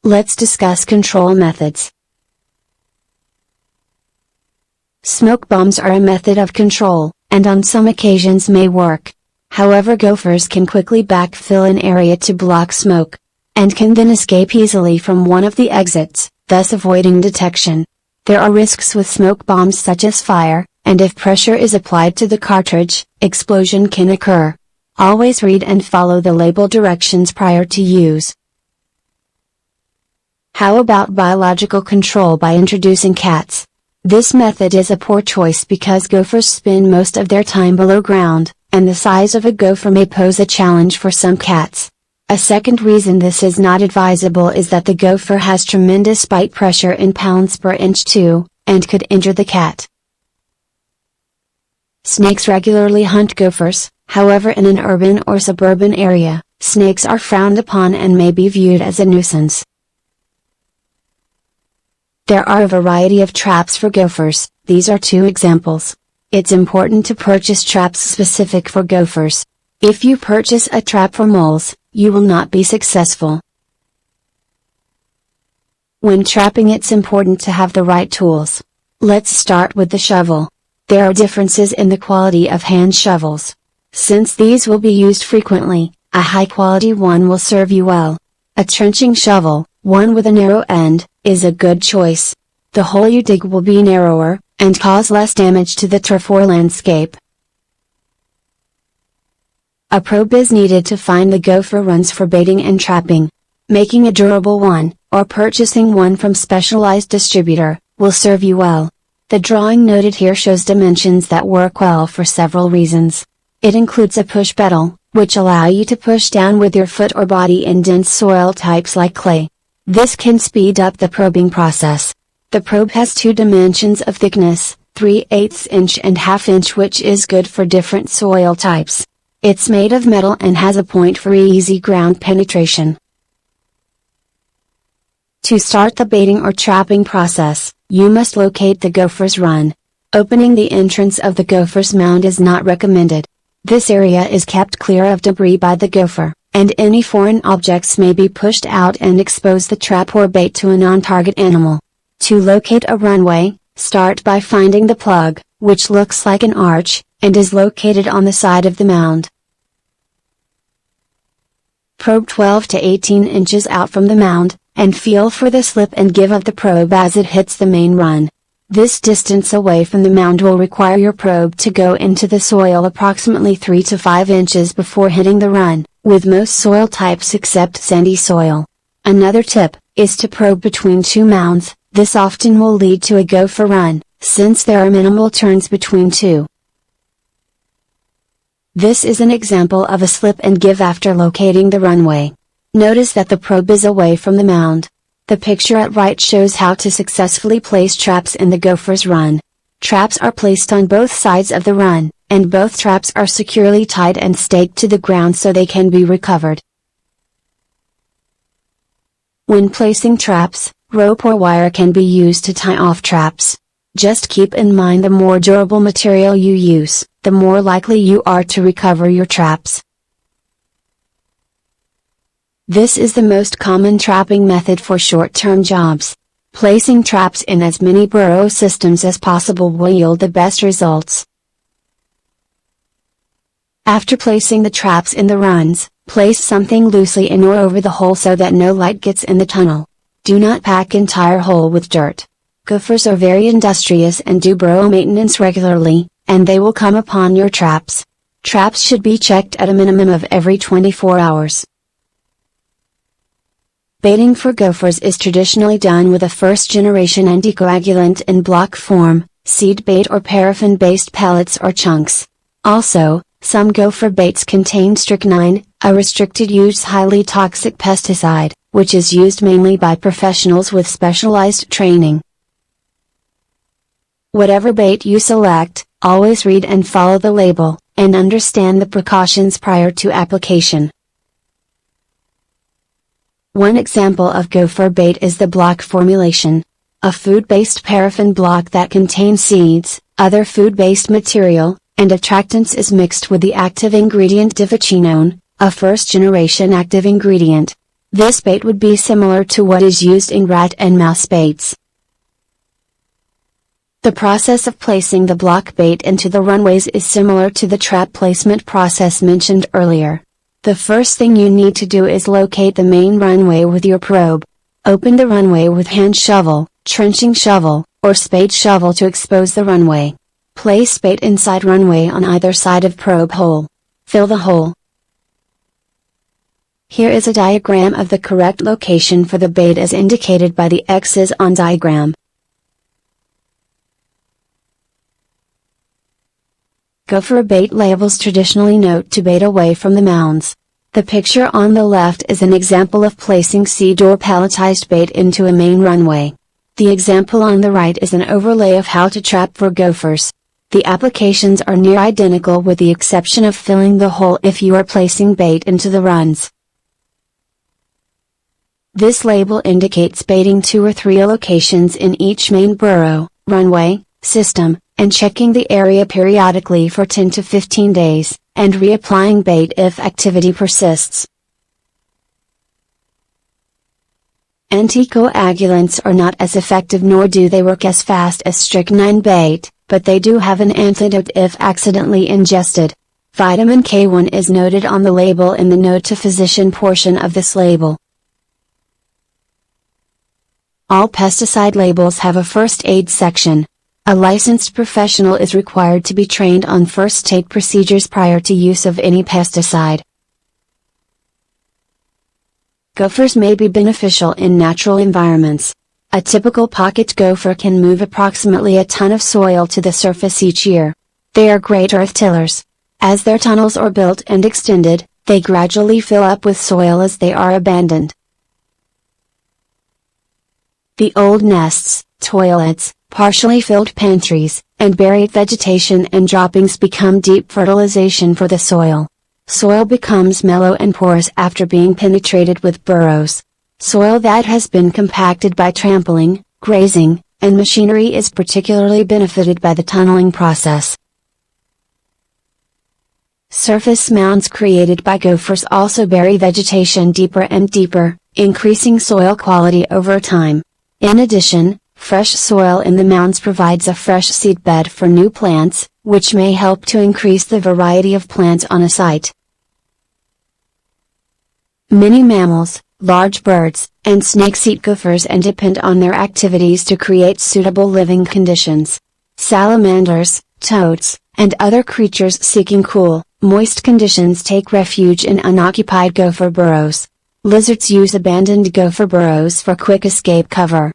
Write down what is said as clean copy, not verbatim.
Let's discuss control methods. Smoke bombs are a method of control, and on some occasions may work. However, gophers can quickly backfill an area to block smoke, and can then escape easily from one of the exits, thus avoiding detection. There are risks with smoke bombs such as fire, and if pressure is applied to the cartridge, explosion can occur. Always read and follow the label directions prior to use. How about biological control by introducing cats? This method is a poor choice because gophers spend most of their time below ground, and the size of a gopher may pose a challenge for some cats. A second reason this is not advisable is that the gopher has tremendous bite pressure in pounds per inch too, and could injure the cat. Snakes regularly hunt gophers, however in an urban or suburban area, snakes are frowned upon and may be viewed as a nuisance. There are a variety of traps for gophers, these are two examples. It's important to purchase traps specific for gophers. If you purchase a trap for moles, you will not be successful. When trapping, it's important to have the right tools. Let's start with the shovel. There are differences in the quality of hand shovels. Since these will be used frequently, a high quality one will serve you well. A trenching shovel, one with a narrow end, is a good choice. The hole you dig will be narrower, and cause less damage to the turf or landscape. A probe is needed to find the gopher runs for baiting and trapping. Making a durable one, or purchasing one from specialized distributor, will serve you well. The drawing noted here shows dimensions that work well for several reasons. It includes a push pedal, which allow you to push down with your foot or body in dense soil types like clay. This can speed up the probing process. The probe has two dimensions of thickness, 3/8 inch and 1/2 inch, which is good for different soil types. It's made of metal and has a point for easy ground penetration. To start the baiting or trapping process, you must locate the gopher's run. Opening the entrance of the gopher's mound is not recommended. This area is kept clear of debris by the gopher, and any foreign objects may be pushed out and expose the trap or bait to a non-target animal. To locate a runway, start by finding the plug, which looks like an arch, and is located on the side of the mound. Probe 12 to 18 inches out from the mound, and feel for the slip and give of the probe as it hits the main run. This distance away from the mound will require your probe to go into the soil approximately 3 to 5 inches before hitting the run, with most soil types except sandy soil. Another tip, is to probe between two mounds. This often will lead to a gopher run, since there are minimal turns between two. This is an example of a slip and give after locating the runway. Notice that the probe is away from the mound. The picture at right shows how to successfully place traps in the gopher's run. Traps are placed on both sides of the run, and both traps are securely tied and staked to the ground so they can be recovered. When placing traps, rope or wire can be used to tie off traps. Just keep in mind the more durable material you use, the more likely you are to recover your traps. This is the most common trapping method for short-term jobs. Placing traps in as many burrow systems as possible will yield the best results. After placing the traps in the runs, place something loosely in or over the hole so that no light gets in the tunnel. Do not pack entire hole with dirt. Gophers are very industrious and do burrow maintenance regularly, and they will come upon your traps. Traps should be checked at a minimum of every 24 hours. Baiting for gophers is traditionally done with a first-generation anticoagulant in block form, seed bait or paraffin-based pellets or chunks. Also, some gopher baits contain strychnine, a restricted-use highly toxic pesticide, which is used mainly by professionals with specialized training. Whatever bait you select, always read and follow the label, and understand the precautions prior to application. One example of gopher bait is the block formulation. A food-based paraffin block that contains seeds, other food-based material, and attractants is mixed with the active ingredient difecinone, a first-generation active ingredient. This bait would be similar to what is used in rat and mouse baits. The process of placing the block bait into the runways is similar to the trap placement process mentioned earlier. The first thing you need to do is locate the main runway with your probe. Open the runway with hand shovel, trenching shovel, or spade shovel to expose the runway. Place bait inside runway on either side of probe hole. Fill the hole. Here is a diagram of the correct location for the bait as indicated by the X's on diagram. Gopher bait labels traditionally note to bait away from the mounds. The picture on the left is an example of placing seed or palletized bait into a main runway. The example on the right is an overlay of how to trap for gophers. The applications are near identical with the exception of filling the hole if you are placing bait into the runs. This label indicates baiting 2 or 3 locations in each main burrow, runway, system, and checking the area periodically for 10 to 15 days, and reapplying bait if activity persists. Anticoagulants are not as effective nor do they work as fast as strychnine bait, but they do have an antidote if accidentally ingested. Vitamin K1 is noted on the label in the note to physician portion of this label. All pesticide labels have a first aid section. A licensed professional is required to be trained on first aid procedures prior to use of any pesticide. Gophers may be beneficial in natural environments. A typical pocket gopher can move approximately a ton of soil to the surface each year. They are great earth tillers. As their tunnels are built and extended, they gradually fill up with soil as they are abandoned. The old nests, toilets, partially filled pantries, and buried vegetation and droppings become deep fertilization for the soil. Soil becomes mellow and porous after being penetrated with burrows. Soil that has been compacted by trampling, grazing, and machinery is particularly benefited by the tunneling process. Surface mounds created by gophers also bury vegetation deeper and deeper, increasing soil quality over time. In addition, fresh soil in the mounds provides a fresh seed bed for new plants, which may help to increase the variety of plants on a site. Many mammals, large birds, and snakes eat gophers and depend on their activities to create suitable living conditions. Salamanders, toads, and other creatures seeking cool, moist conditions take refuge in unoccupied gopher burrows. Lizards use abandoned gopher burrows for quick escape cover.